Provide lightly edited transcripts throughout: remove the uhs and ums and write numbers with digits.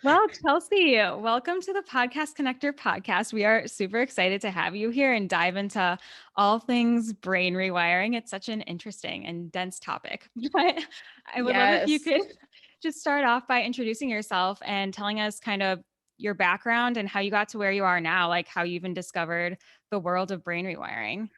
Well, Chelsea, welcome to the Podcast Connector podcast. We are super excited to have you here and dive into all things brain rewiring. It's such an interesting and dense topic. But I would love if you Yes. could just start off by introducing yourself and telling us kind of your background and how you got to where you are now, like how you even discovered the world of brain rewiring.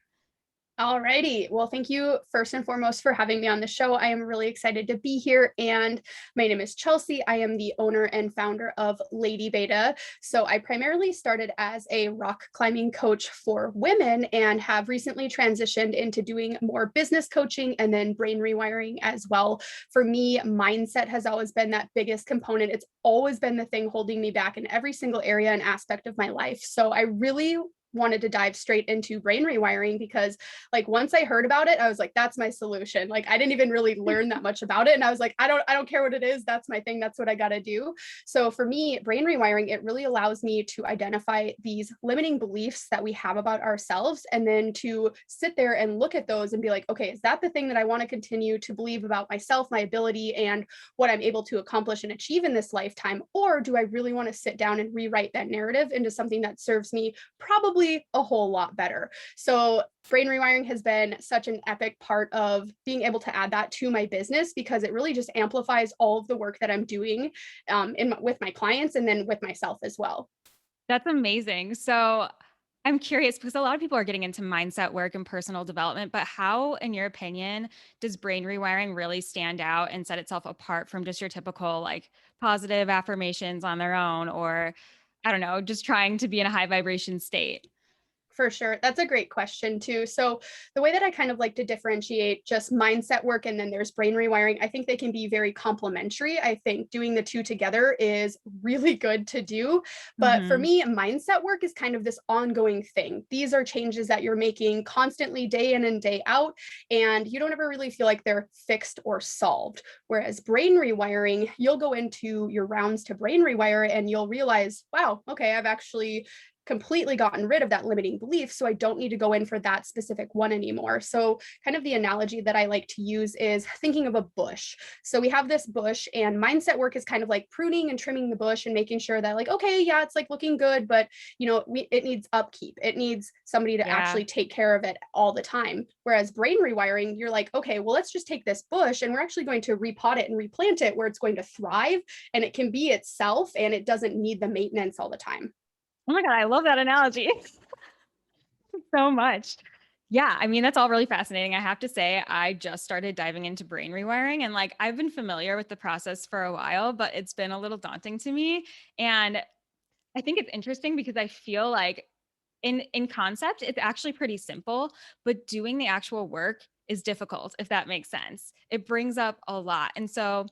Alrighty. Well, thank you first and foremost for having me on the show. I am really excited to be here. And my name is Chelsea. I am the owner and founder of Lady Beta. So I primarily started as a rock climbing coach for women and have recently transitioned into doing more business coaching and then brain rewiring as well. For me, mindset has always been that biggest component. It's always been the thing holding me back in every single area and aspect of my life. So I really wanted to dive straight into brain rewiring because like once I heard about it, I was like, that's my solution. Like I didn't even really learn that much about it. And I was like, I don't care what it is. That's my thing. That's what I got to do. So for me, brain rewiring, it really allows me to identify these limiting beliefs that we have about ourselves and then to sit there and look at those and be like, okay, is that the thing that I want to continue to believe about myself, my ability, and what I'm able to accomplish and achieve in this lifetime? Or do I really want to sit down and rewrite that narrative into something that serves me probably a whole lot better? So brain rewiring has been such an epic part of being able to add that to my business because it really just amplifies all of the work that I'm doing with my clients and then with myself as well. That's amazing. So I'm curious because a lot of people are getting into mindset work and personal development, but how, in your opinion, does brain rewiring really stand out and set itself apart from just your typical like positive affirmations on their own, or I don't know, just trying to be in a high vibration state? For sure. That's a great question, too. So, the way that I kind of like to differentiate just mindset work and then there's brain rewiring, I think they can be very complementary. I think doing the two together is really good to do. But for Hmm. me, mindset work is kind of this ongoing thing. These are changes that you're making constantly, day in and day out, and you don't ever really feel like they're fixed or solved. Whereas brain rewiring, you'll go into your rounds to brain rewire and you'll realize, wow, okay, I've actually completely gotten rid of that limiting belief. So I don't need to go in for that specific one anymore. So, kind of the analogy that I like to use is thinking of a bush. So, we have this bush, and mindset work is kind of like pruning and trimming the bush and making sure that, like, okay, yeah, it's like looking good, but it needs upkeep. It needs somebody to Yeah. actually take care of it all the time. Whereas brain rewiring, you're like, okay, well, let's just take this bush and we're actually going to repot it and replant it where it's going to thrive and it can be itself and it doesn't need the maintenance all the time. Oh my God, I love that analogy so much. Yeah, I mean, that's all really fascinating. I have to say, I just started diving into brain rewiring and like I've been familiar with the process for a while, but it's been a little daunting to me. And I think it's interesting because I feel like in concept, it's actually pretty simple, but doing the actual work is difficult, if that makes sense. It brings up a lot. And so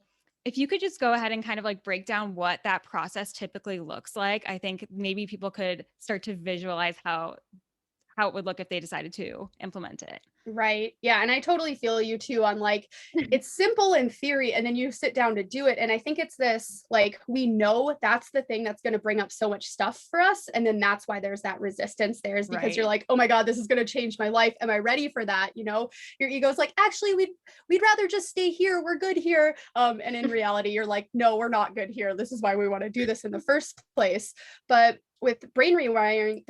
if you could just go ahead and kind of like break down what that process typically looks like, I think maybe people could start to visualize how it would look if they decided to implement it. Right. Yeah. And I totally feel you too on like, it's simple in theory, and then you sit down to do it. And I think it's this like, we know that's the thing that's going to bring up so much stuff for us. And then that's why there's that resistance there, is because you're Right. like, oh my God, this is going to change my life. Am I ready for that? Your ego's like, actually, we'd rather just stay here. We're good here. And in reality, you're like, no, we're not good here. This is why we want to do this in the first place. But with brain rewiring,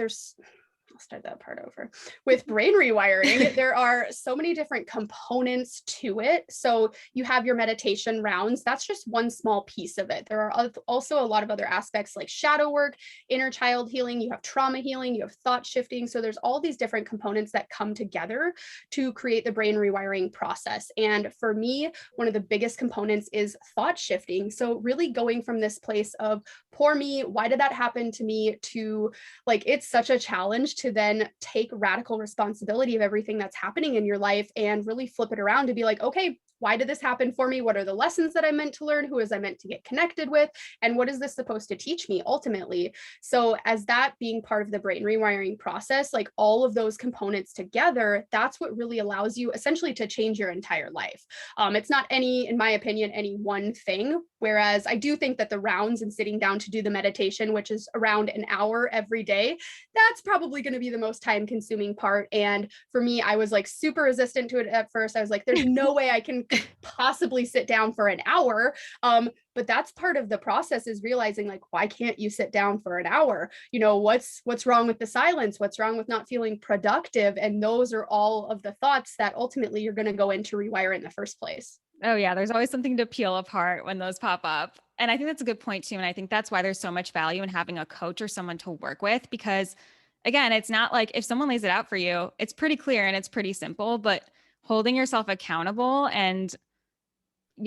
I'll start that part over. With brain rewiring, there are so many different components to it. So you have your meditation rounds. That's just one small piece of it. There are also a lot of other aspects like shadow work, inner child healing, you have trauma healing, you have thought shifting. So there's all these different components that come together to create the brain rewiring process. And for me, one of the biggest components is thought shifting. So really going from this place of poor me, why did that happen to me, to like it's such a challenge to then take radical responsibility of everything that's happening in your life and really flip it around to be like, okay, why did this happen for me? What are the lessons that I meant to learn? Who is I meant to get connected with? And what is this supposed to teach me ultimately? So, as that being part of the brain rewiring process, like all of those components together, that's what really allows you essentially to change your entire life. It's not in my opinion, any one thing. Whereas I do think that the rounds and sitting down to do the meditation, which is around an hour every day, that's probably going to be the most time consuming part. And for me, I was like super resistant to it at first. I was like, there's no way I can could possibly sit down for an hour. But that's part of the process, is realizing like, why can't you sit down for an hour? You know, what's wrong with the silence? What's wrong with not feeling productive? And those are all of the thoughts that ultimately you're going to go into Rewire in the first place. Oh yeah, there's always something to peel apart when those pop up. And I think that's a good point too. And I think that's why there's so much value in having a coach or someone to work with, because again, it's not like if someone lays it out for you, it's pretty clear and it's pretty simple, but holding yourself accountable and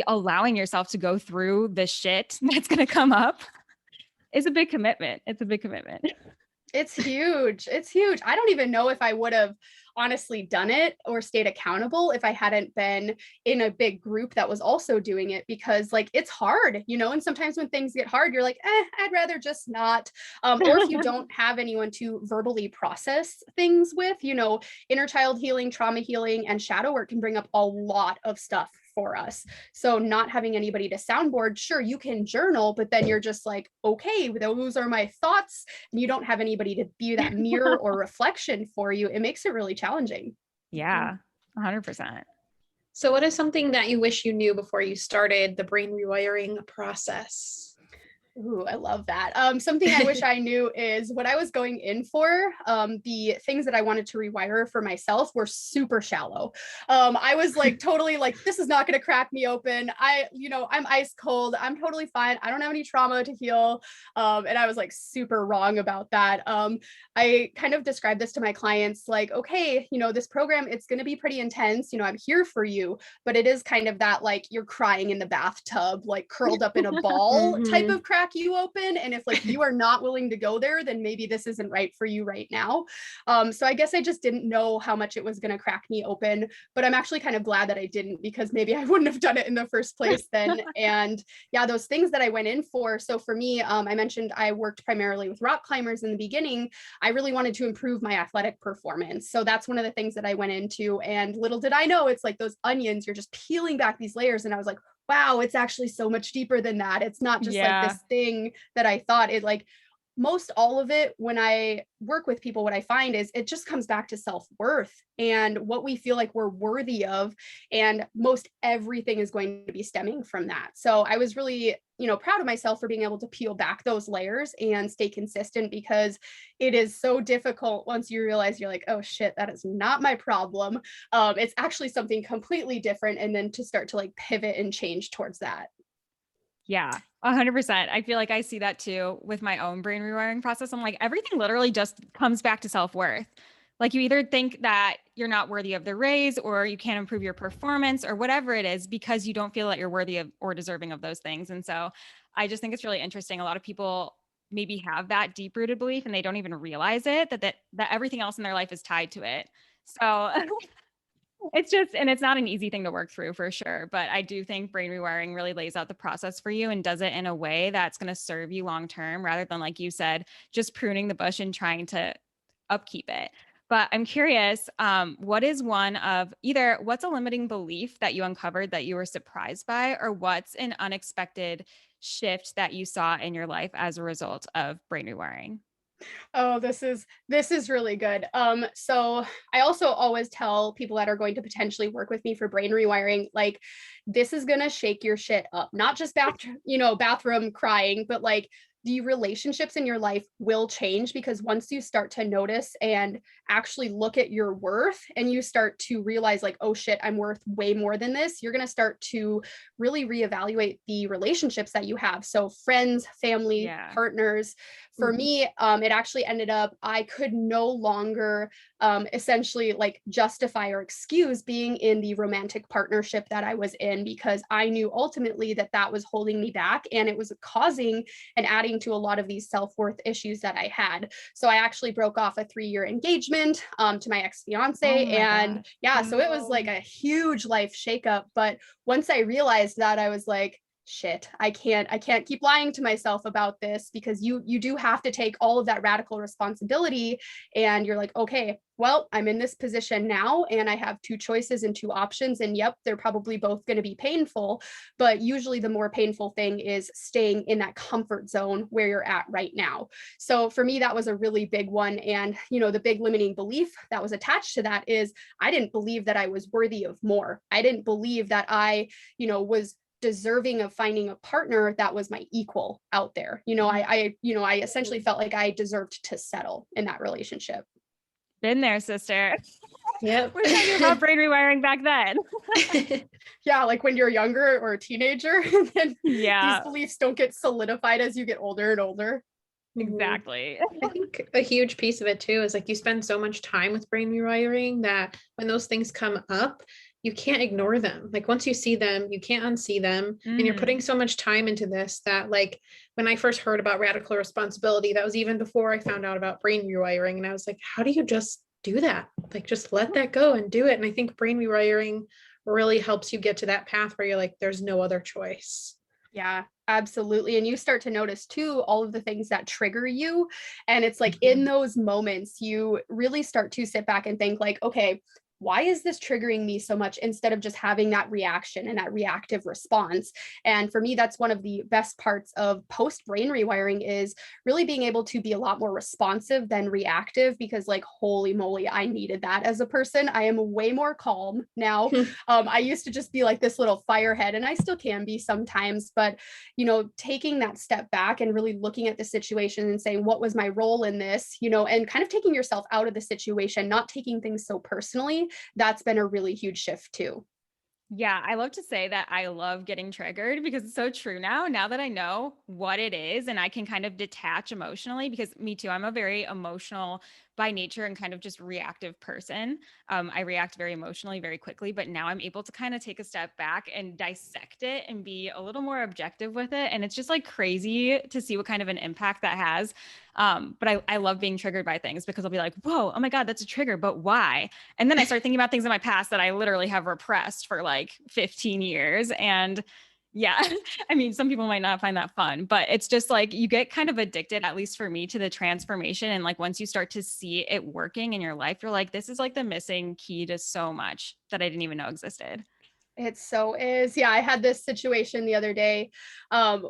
allowing yourself to go through the shit that's going to come up is a big commitment. It's a big commitment. It's huge. It's huge. I don't even know if I would have honestly done it or stayed accountable if I hadn't been in a big group that was also doing it, because like it's hard, you know, and sometimes when things get hard, you're like, I'd rather just not. Or if you don't have anyone to verbally process things with, you know, inner child healing, trauma healing, and shadow work can bring up a lot of stuff for us. So not having anybody to soundboard, sure, you can journal, but then you're just like, okay, those are my thoughts. And you don't have anybody to be that mirror or reflection for you. It makes it really challenging. Yeah, 100%. So what is something that you wish you knew before you started the brain rewiring process? Ooh, I love that. Something I wish I knew is what I was going in for. The things that I wanted to rewire for myself were super shallow. I was like totally like, this is not going to crack me open. I'm ice cold. I'm totally fine. I don't have any trauma to heal. And I was like super wrong about that. I kind of described this to my clients like, okay, you know, this program, it's going to be pretty intense. You know, I'm here for you, but it is kind of that like you're crying in the bathtub, like curled up in a ball type of crack you open. And if like you are not willing to go there, then maybe this isn't right for you right now. So I guess I just didn't know how much it was going to crack me open, but I'm actually kind of glad that I didn't, because maybe I wouldn't have done it in the first place then. And yeah, those things that I went in for. So for me, I mentioned I worked primarily with rock climbers in the beginning. I really wanted to improve my athletic performance. So that's one of the things that I went into. And little did I know, it's like those onions, you're just peeling back these layers. And I was like, wow, it's actually so much deeper than that. It's not just like this thing that I thought. It like most all of it, when I work with people, what I find is it just comes back to self-worth and what we feel like we're worthy of. And most everything is going to be stemming from that. So I was really, you know, proud of myself for being able to peel back those layers and stay consistent, because it is so difficult once you realize you're like, oh shit, that is not my problem. It's actually something completely different. And then to start to like pivot and change towards that. Yeah, 100%. I feel like I see that too with my own brain rewiring process. I'm like, everything literally just comes back to self-worth. Like you either think that you're not worthy of the raise or you can't improve your performance or whatever it is because you don't feel that you're worthy of or deserving of those things. And so I just think it's really interesting. A lot of people maybe have that deep-rooted belief and they don't even realize it, that everything else in their life is tied to it. So it's just, and it's not an easy thing to work through for sure. But I do think brain rewiring really lays out the process for you and does it in a way that's going to serve you long term, rather than, like you said, just pruning the bush and trying to upkeep it. But I'm curious, what is one of either what's a limiting belief that you uncovered that you were surprised by, or what's an unexpected shift that you saw in your life as a result of brain rewiring? Oh, this is really good. So I also always tell people that are going to potentially work with me for brain rewiring, like this is gonna shake your shit up. Not just bathroom crying, but like the relationships in your life will change, because once you start to notice and actually look at your worth and you start to realize like, oh shit, I'm worth way more than this, you're going to start to really reevaluate the relationships that you have. So friends, family, partners. For me, it actually ended up, I could no longer essentially like justify or excuse being in the romantic partnership that I was in, because I knew ultimately that that was holding me back and it was causing and adding to a lot of these self-worth issues that I had. So I actually broke off a 3-year engagement to my ex-fiance. And yeah, so it was like a huge life shakeup. But once I realized that, I was like, shit, I can't keep lying to myself about this, because you do have to take all of that radical responsibility. And you're like, okay, well, I'm in this position now and I have two choices and two options, and yep, they're probably both going to be painful, but usually the more painful thing is staying in that comfort zone where you're at right now. So for me, that was a really big one. And the big limiting belief that was attached to that is I didn't believe that I was worthy of more. I didn't believe that I was deserving of finding a partner that was my equal out there. I essentially felt like I deserved to settle in that relationship. Been there, sister. Yep. We're talking about brain rewiring back then. Yeah, like when you're younger or a teenager, and then Yeah, these beliefs don't get solidified as you get older and older. exactly. I think a huge piece of it too is like you spend so much time with brain rewiring that when those things come up, you can't ignore them. Like once you see them, you can't unsee them. And you're putting so much time into this that, like, when I first heard about radical responsibility, that was even before I found out about brain rewiring. And I was like, how do you just do that? Like, just let that go and do it. And I think brain rewiring really helps you get to that path where you're like, there's no other choice. Yeah, absolutely. And you start to notice too all of the things that trigger you. And it's like in those moments, you really start to sit back and think like, okay, why is this triggering me so much, instead of just having that reaction and that reactive response? And for me, that's one of the best parts of post brain rewiring, is really being able to be a lot more responsive than reactive, because like, holy moly, I needed that as a person. I am way more calm now. I used to just be like this little firehead, and I still can be sometimes, but taking that step back and really looking at the situation and saying, what was my role in this, and kind of taking yourself out of the situation, not taking things so personally, that's been a really huge shift too. Yeah, I love to say that I love getting triggered, because it's so true now that I know what it is and I can kind of detach emotionally, because me too, I'm a very emotional by nature and kind of just reactive person. I react very emotionally very quickly, but now I'm able to kind of take a step back and dissect it and be a little more objective with it. And it's just like crazy to see what kind of an impact that has. But I love being triggered by things, because I'll be like, whoa, oh my God, that's a trigger, but why? And then I start thinking about things in my past that I literally have repressed for like 15 years. And yeah, I mean, some people might not find that fun, but it's just like you get kind of addicted, at least for me, to the transformation. And like once you start to see it working in your life, you're like, this is like the missing key to so much that I didn't even know existed. It so is. Yeah, I had this situation the other day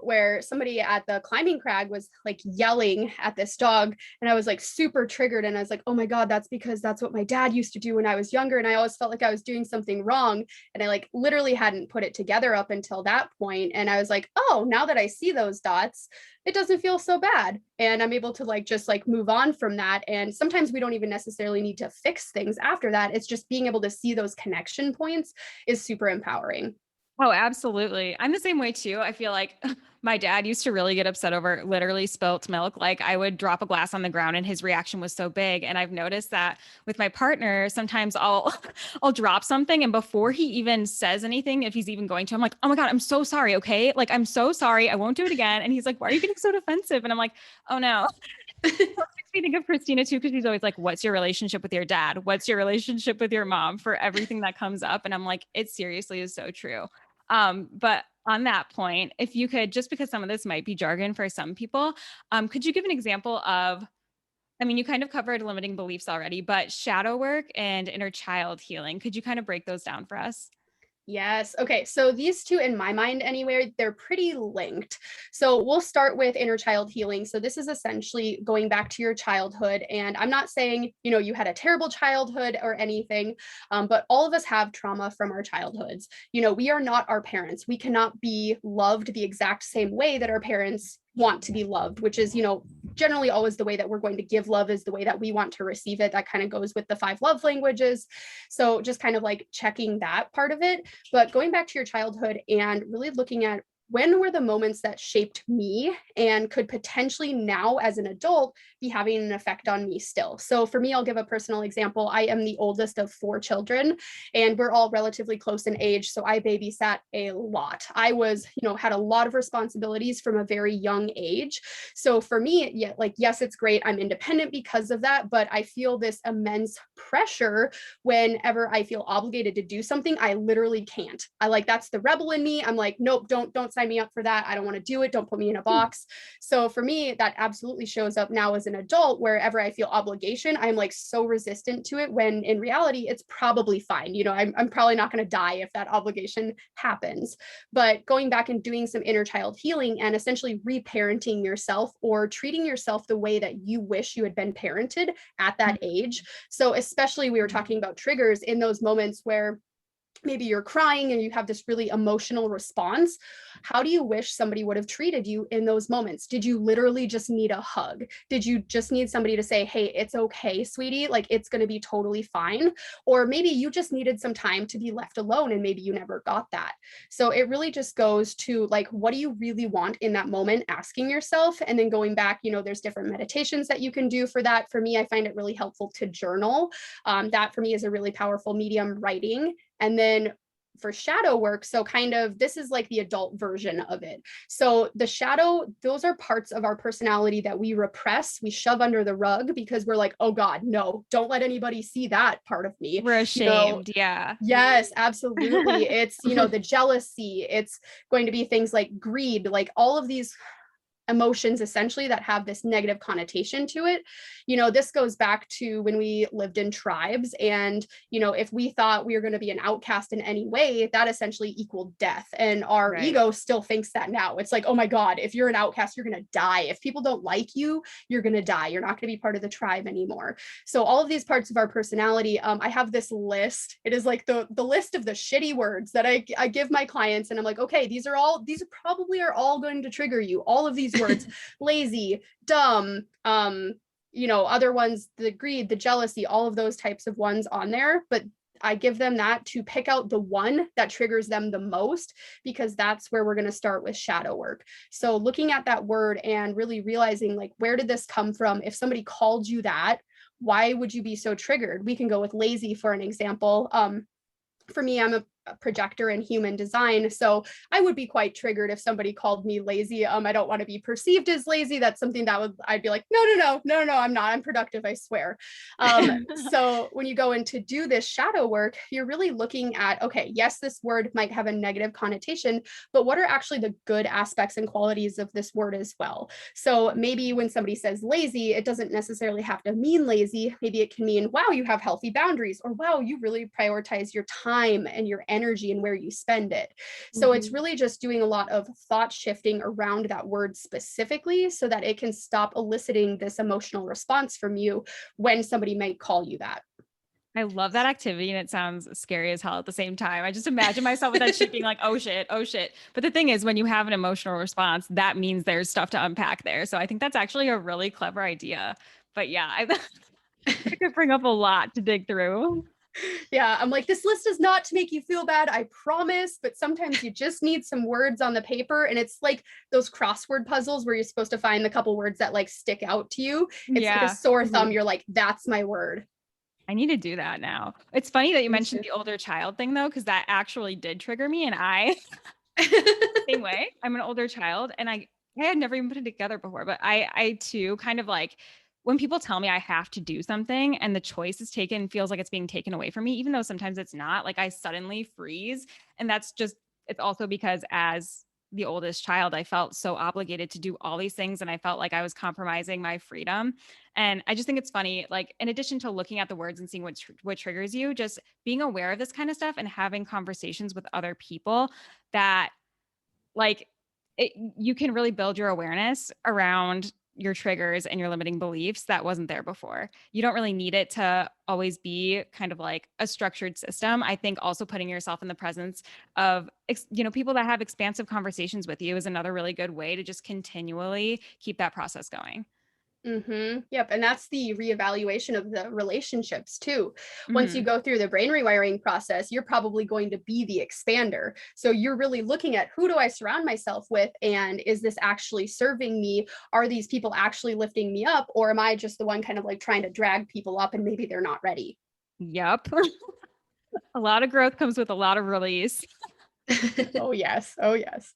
where somebody at the climbing crag was like yelling at this dog, and I was like super triggered, and I was like, oh my God, that's because that's what my dad used to do when I was younger, and I always felt like I was doing something wrong, and I like literally hadn't put it together up until that point, and I was like, oh, now that I see those dots, it doesn't feel so bad, and I'm able to like just like move on from that. And sometimes we don't even necessarily need to fix things after that. It's just being able to see those connection points is super empowering. Oh, absolutely. I'm the same way too. I feel like my dad used to really get upset over literally spilt milk. Like I would drop a glass on the ground and his reaction was so big. And I've noticed that with my partner, sometimes I'll I'll drop something, and before he even says anything, if he's even going to, I'm like, "Oh my God, I'm so sorry, okay? Like I'm so sorry. I won't do it again." And he's like, "Why are you getting so defensive?" And I'm like, "Oh no." It makes me think of Christina too, because she's always like, "What's your relationship with your dad? What's your relationship with your mom?" for everything that comes up. And I'm like, it seriously is so true. But on that point, if you could, just because some of this might be jargon for some people, could you give an example of, I mean, you kind of covered limiting beliefs already, but shadow work and inner child healing, could you kind of break those down for us? Yes. Okay. So these two, in my mind anyway, they're pretty linked. So we'll start with inner child healing. So this is essentially going back to your childhood. And I'm not saying, you had a terrible childhood or anything, but all of us have trauma from our childhoods. We are not our parents. We cannot be loved the exact same way that our parents want to be loved, which is, generally always the way that we're going to give love is the way that we want to receive it. That kind of goes with the 5 love languages. So just kind of like checking that part of it. But going back to your childhood and really looking at, when were the moments that shaped me and could potentially now as an adult be having an effect on me still? So for me, I'll give a personal example. I am the oldest of 4 children, and we're all relatively close in age. So I babysat a lot. I was, had a lot of responsibilities from a very young age. So for me, yeah, like, yes, it's great. I'm independent because of that, but I feel this immense pressure whenever I feel obligated to do something. I literally can't. That's the rebel in me. I'm like, nope, don't sign me up for that. I don't want to do it. Don't put me in a box. So for me, that absolutely shows up now as an adult. Wherever I feel obligation, I'm like so resistant to it, when in reality, it's probably fine. You know, I'm probably not going to die if that obligation happens. But going back and doing some inner child healing and essentially reparenting yourself, or treating yourself the way that you wish you had been parented at that age. So especially, we were talking about triggers in those moments where maybe you're crying and you have this really emotional response. How do you wish somebody would have treated you in those moments? Did you literally just need a hug? Did you just need somebody to say, hey, it's okay, sweetie, like it's going to be totally fine? Or maybe you just needed some time to be left alone, and maybe you never got that. So it really just goes to like, what do you really want in that moment, asking yourself, and then going back, you know, there's different meditations that you can do for that. For me, I find it really helpful to journal. That for me is a really powerful medium, writing. And then for shadow work, so kind of this is like the adult version of it. So the shadow, those are parts of our personality that we repress, we shove under the rug, because we're like, oh God, no, don't let anybody see that part of me. We're ashamed. You know, yeah. yes, absolutely. It's, you know, the jealousy, it's going to be things like greed, like all of these emotions essentially that have this negative connotation to it. You know, this goes back to when we lived in tribes, and, you know, if we thought we were going to be an outcast in any way, that essentially equaled death. And our ego still thinks that now. It's like, oh my God, if you're an outcast, you're going to die. If people don't like you, you're going to die. You're not going to be part of the tribe anymore. So all of these parts of our personality, I have this list. It is like the list of the shitty words that I give my clients. And I'm like, okay, these are probably all going to trigger you. All of these words, lazy, dumb, you know, other ones, the greed, the jealousy, all of those types of ones on there. But I give them that to pick out the one that triggers them the most, because that's where we're going to start with shadow work. So looking at that word and really realizing, like, where did this come from? If somebody called you that, why would you be so triggered? We can go with lazy for an example. For me, I'm a projector in human design, so I would be quite triggered if somebody called me lazy. I don't want to be perceived as lazy. That's something that I'd be like, no, I'm not. I'm productive, I swear. So when you go in to do this shadow work, you're really looking at, okay, yes, this word might have a negative connotation, but what are actually the good aspects and qualities of this word as well? So maybe when somebody says lazy, it doesn't necessarily have to mean lazy. Maybe it can mean, wow, you have healthy boundaries, or wow, you really prioritize your time and your energy and where you spend it. So it's really just doing a lot of thought shifting around that word specifically, so that it can stop eliciting this emotional response from you when somebody might call you that. I love that activity, and it sounds scary as hell at the same time. I just imagine myself with that sheet being like, oh shit, oh shit. But the thing is, when you have an emotional response, that means there's stuff to unpack there. So I think that's actually a really clever idea. But yeah, it could bring up a lot to dig through. Yeah, I'm like, this list is not to make you feel bad, I promise. But sometimes you just need some words on the paper. And it's like those crossword puzzles where you're supposed to find the couple words that like stick out to you. It's like a sore thumb. You're like, that's my word. I need to do that now. It's funny that you Me mentioned too. the older child thing though, because that actually did trigger me. And same way, I'm an older child, and I had never even put it together before, but I too kind of like, when people tell me I have to do something and the choice is taken, feels like it's being taken away from me, even though sometimes it's not, like I suddenly freeze. And that's just, it's also because as the oldest child, I felt so obligated to do all these things, and I felt like I was compromising my freedom. And I just think it's funny, like in addition to looking at the words and seeing what triggers you, just being aware of this kind of stuff and having conversations with other people that like you can really build your awareness around your triggers and your limiting beliefs that wasn't there before. You don't really need it to always be kind of like a structured system. I think also putting yourself in the presence of, people that have expansive conversations with you is another really good way to just continually keep that process going. Yep. And that's the reevaluation of the relationships too. Once you Mhm. go through the brain rewiring process, you're probably going to be the expander. So you're really looking at, who do I surround myself with? And is this actually serving me? Are these people actually lifting me up? Or am I just the one kind of like trying to drag people up and maybe they're not ready? Yep. A lot of growth comes with a lot of release. Oh, yes. Oh, yes.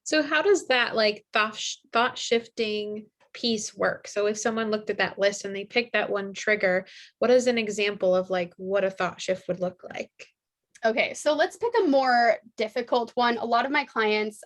So how does that like thought shifting piece work? So if someone looked at that list and they picked that one trigger, what is an example of like what a thought shift would look like? Okay, so let's pick a more difficult one. A lot of my clients,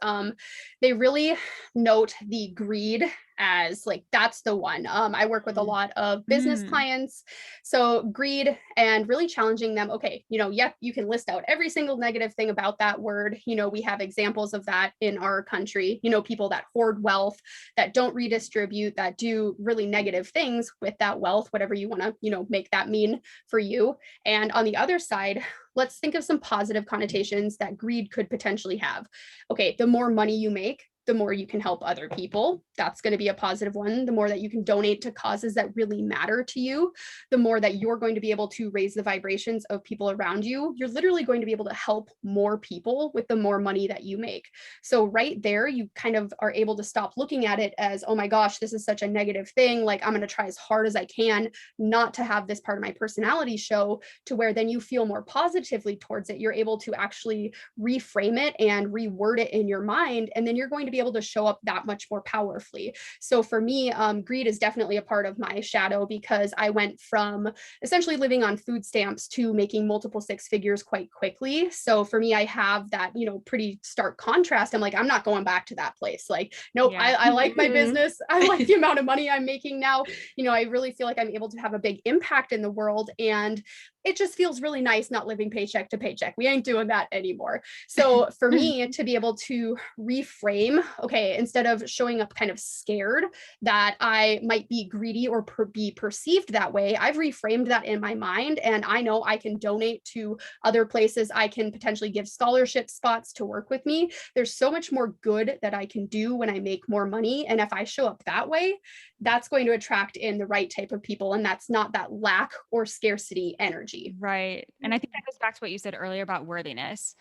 they really note the greed as like that's the one. I work with a lot of business Mm. clients, so greed and really challenging them. Okay, yep, you can list out every single negative thing about that word. We have examples of that in our country. People that hoard wealth, that don't redistribute, that do really negative things with that wealth, whatever you want to, make that mean for you. And on the other side, let's think of some positive connotations that greed could potentially have. Okay, the more money you make, the more you can help other people. That's going to be a positive one. The more that you can donate to causes that really matter to you, the more that you're going to be able to raise the vibrations of people around you. You're literally going to be able to help more people with the more money that you make. So right there, you kind of are able to stop looking at it as, oh my gosh, this is such a negative thing. Like, I'm going to try as hard as I can not to have this part of my personality show, to where then you feel more positively towards it. You're able to actually reframe it and reword it in your mind. And then you're going to be able to show up that much more powerfully. So for me, greed is definitely a part of my shadow, because I went from essentially living on food stamps to making multiple six figures quite quickly. So for me, I have that, pretty stark contrast. I'm like, I'm not going back to that place. Like, nope, Yeah. I like my business. I like the amount of money I'm making now. I really feel like I'm able to have a big impact in the world. And it just feels really nice not living paycheck to paycheck. We ain't doing that anymore. So for me to be able to reframe, okay, instead of showing up kind of scared that I might be greedy or be perceived that way, I've reframed that in my mind. And I know I can donate to other places. I can potentially give scholarship spots to work with me. There's so much more good that I can do when I make more money. And if I show up that way, that's going to attract in the right type of people. And that's not that lack or scarcity energy. Right. And I think that goes back to what you said earlier about worthiness.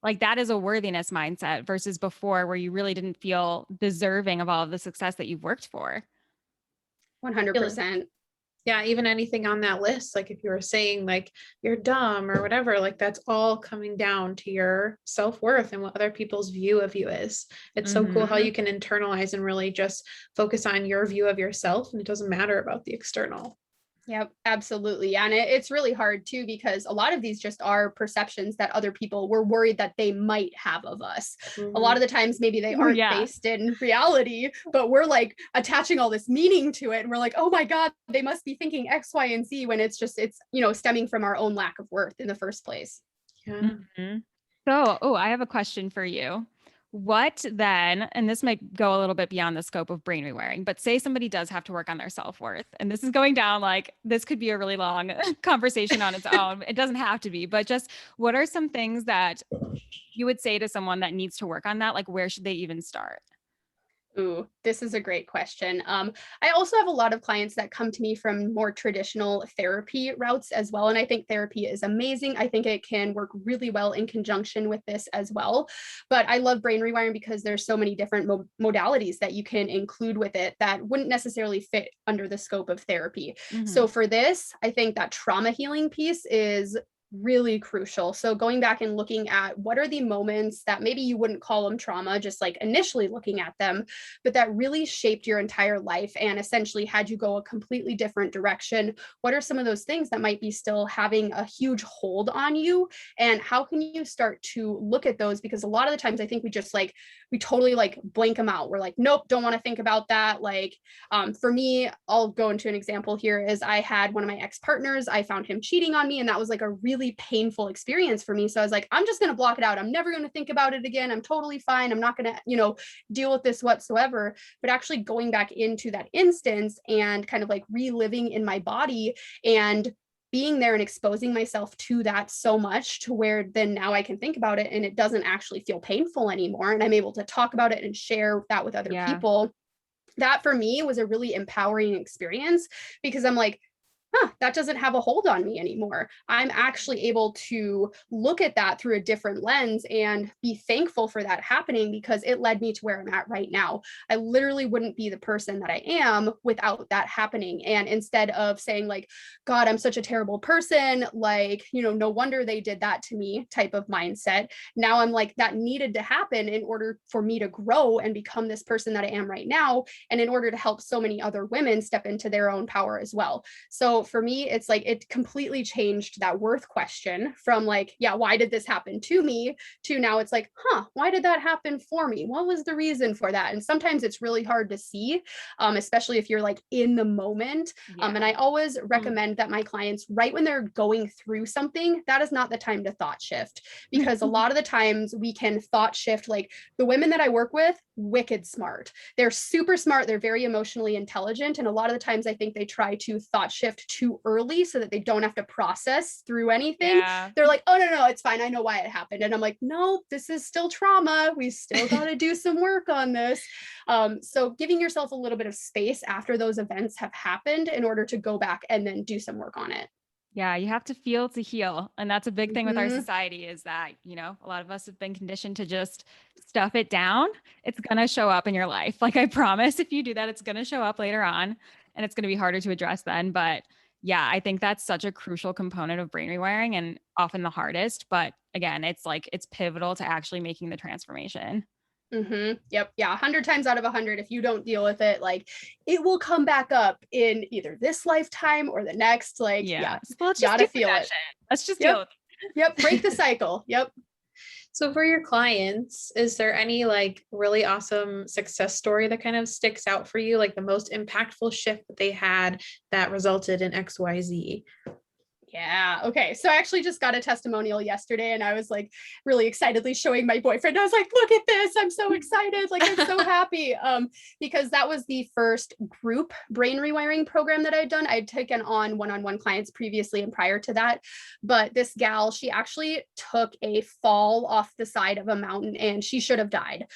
Like that is a worthiness mindset versus before where you really didn't feel deserving of all of the success that you've worked for. 100%. Yeah, even anything on that list, like if you were saying like you're dumb or whatever, like that's all coming down to your self-worth and what other people's view of you is. It's so cool how you can internalize and really just focus on your view of yourself, and it doesn't matter about the external. Yep, absolutely. And it's really hard too, because a lot of these just are perceptions that other people were worried that they might have of us. A lot of the times, maybe they aren't based in reality, but we're like attaching all this meaning to it. And we're like, oh my God, they must be thinking X, Y, and Z, when it's stemming from our own lack of worth in the first place. Yeah. So, I have a question for you. What then, and this might go a little bit beyond the scope of brain rewiring, but say somebody does have to work on their self-worth, and this is going down like this could be a really long conversation on its own. It doesn't have to be, but just what are some things that you would say to someone that needs to work on that? Like, where should they even start? Ooh, this is a great question. I also have a lot of clients that come to me from more traditional therapy routes as well. And I think therapy is amazing. I think it can work really well in conjunction with this as well. But I love brain rewiring because there's so many different modalities that you can include with it that wouldn't necessarily fit under the scope of therapy. So for this, I think that trauma healing piece is really crucial. So going back and looking at what are the moments that maybe you wouldn't call them trauma, just like initially looking at them, but that really shaped your entire life and essentially had you go a completely different direction. What are some of those things that might be still having a huge hold on you? And how can you start to look at those? Because a lot of the times I think we totally like blank them out. We're like, nope, don't want to think about that. Like for me, I'll go into an example here is I had one of my ex-partners, I found him cheating on me, and that was like a really painful experience for me. So I was like, I'm just going to block it out. I'm never going to think about it again. I'm totally fine. I'm not going to, deal with this whatsoever. But actually going back into that instance and kind of like reliving in my body and being there and exposing myself to that so much to where then now I can think about it and it doesn't actually feel painful anymore. And I'm able to talk about it and share that with other people. That for me was a really empowering experience because I'm like, that doesn't have a hold on me anymore. I'm actually able to look at that through a different lens and be thankful for that happening because it led me to where I'm at right now. I literally wouldn't be the person that I am without that happening. And instead of saying like, God, I'm such a terrible person, like, no wonder they did that to me type of mindset. Now I'm like, that needed to happen in order for me to grow and become this person that I am right now. And in order to help so many other women step into their own power as well. So So for me, it's like, it completely changed that worth question from like, yeah, why did this happen to me, to now it's like, why did that happen for me? What was the reason for that? And sometimes it's really hard to see, especially if you're like in the moment. And I always recommend that my clients, right when they're going through something, that is not the time to thought shift, because a lot of the times we can thought shift. Like the women that I work with, wicked smart. They're super smart. They're very emotionally intelligent. And a lot of the times I think they try to thought shift too early so that they don't have to process through anything. They're like, oh, no, it's fine. I know why it happened. And I'm like, no, this is still trauma. We still got to do some work on this. So giving yourself a little bit of space after those events have happened in order to go back and then do some work on it. Yeah, you have to feel to heal. And that's a big thing with our society, is that, you know, a lot of us have been conditioned to just stuff it down. It's going to show up in your life. Like, I promise, if you do that, it's going to show up later on, and it's going to be harder to address then. But yeah, I think that's such a crucial component of brain rewiring, and often the hardest. But again, it's like, it's pivotal to actually making the transformation. Yep. Yeah. 100 times out of 100, if you don't deal with it, like it will come back up in either this lifetime or the next. Like, Well, let's just gotta feel it. Let's just deal with it. Yep. Break the cycle. Yep. So for your clients, is there any like really awesome success story that kind of sticks out for you? Like the most impactful shift that they had that resulted in XYZ? Yeah. Okay. So I actually just got a testimonial yesterday, and I was like really excitedly showing my boyfriend. I was like, look at this. I'm so excited. Like, I'm so happy. Because that was the first group brain rewiring program that I'd done. I'd taken on one-on-one clients previously and prior to that. But this gal, she actually took a fall off the side of a mountain, and she should have died.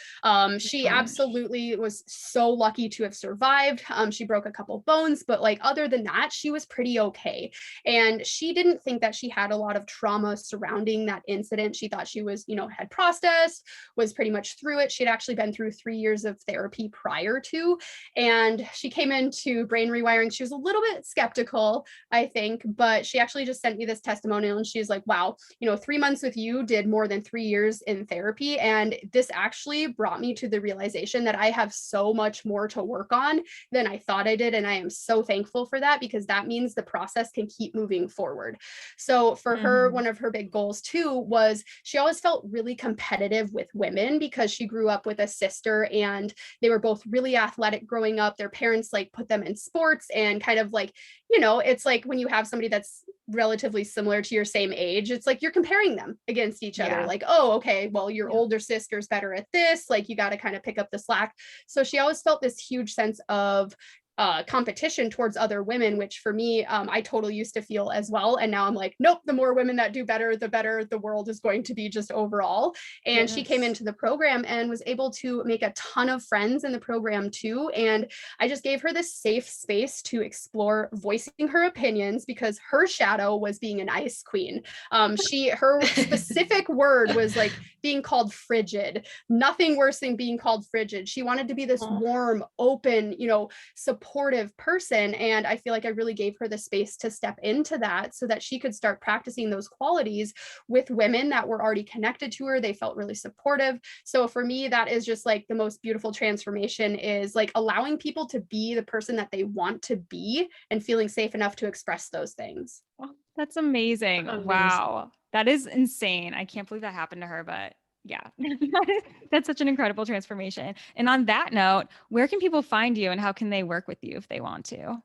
She absolutely was so lucky to have survived. She broke a couple bones, but like other than that, she was pretty okay. And she didn't think that she had a lot of trauma surrounding that incident. She thought she was, had processed, was pretty much through it. She'd actually been through 3 years of therapy prior to, and she came into brain rewiring. She was a little bit skeptical, I think, but she actually just sent me this testimonial, and she's like, wow, 3 months with you did more than 3 years in therapy. And this actually brought me to the realization that I have so much more to work on than I thought I did. And I am so thankful for that, because that means the process can keep moving forward. So for her, one of her big goals too was she always felt really competitive with women, because she grew up with a sister and they were both really athletic growing up. Their parents like put them in sports, and kind of like, it's like when you have somebody that's relatively similar to your same age, it's like you're comparing them against each other. Like, oh, okay, well, your older sister's better at this. Like, you got to kind of pick up the slack. So she always felt this huge sense of competition towards other women, which for me, I totally used to feel as well. And now I'm like, nope, the more women that do better, the better the world is going to be just overall. And she came into the program and was able to make a ton of friends in the program too. And I just gave her this safe space to explore voicing her opinions, because her shadow was being an ice queen. Her specific word was like being called frigid. Nothing worse than being called frigid. She wanted to be this warm, open, supportive person. And I feel like I really gave her the space to step into that so that she could start practicing those qualities with women that were already connected to her. They felt really supportive. So for me, that is just like the most beautiful transformation, is like allowing people to be the person that they want to be and feeling safe enough to express those things. Oh, that's amazing. Wow. That is insane. I can't believe that happened to her, but yeah, that's such an incredible transformation. And on that note, where can people find you, and how can they work with you if they want to?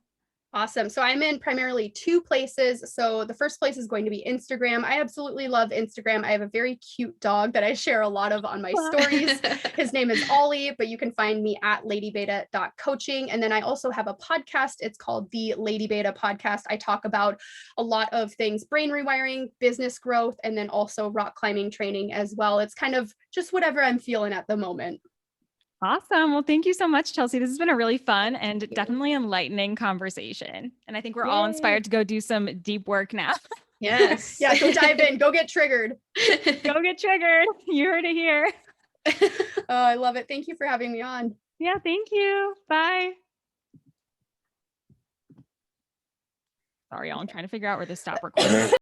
Awesome. So I'm in primarily 2 places. So the first place is going to be Instagram. I absolutely love Instagram. I have a very cute dog that I share a lot of on my stories. His name is Ollie, but you can find me at ladybeta.coaching. And then I also have a podcast. It's called the Lady Beta Podcast. I talk about a lot of things: brain rewiring, business growth, and then also rock climbing training as well. It's kind of just whatever I'm feeling at the moment. Awesome. Well, thank you so much, Chelsea. This has been a really fun and definitely enlightening conversation. And I think we're all inspired to go do some deep work now. Yes. Yeah, go dive in. Go get triggered. Go get triggered. You heard it here. Oh, I love it. Thank you for having me on. Yeah, thank you. Bye. Sorry, y'all. I'm trying to figure out where to stop recording.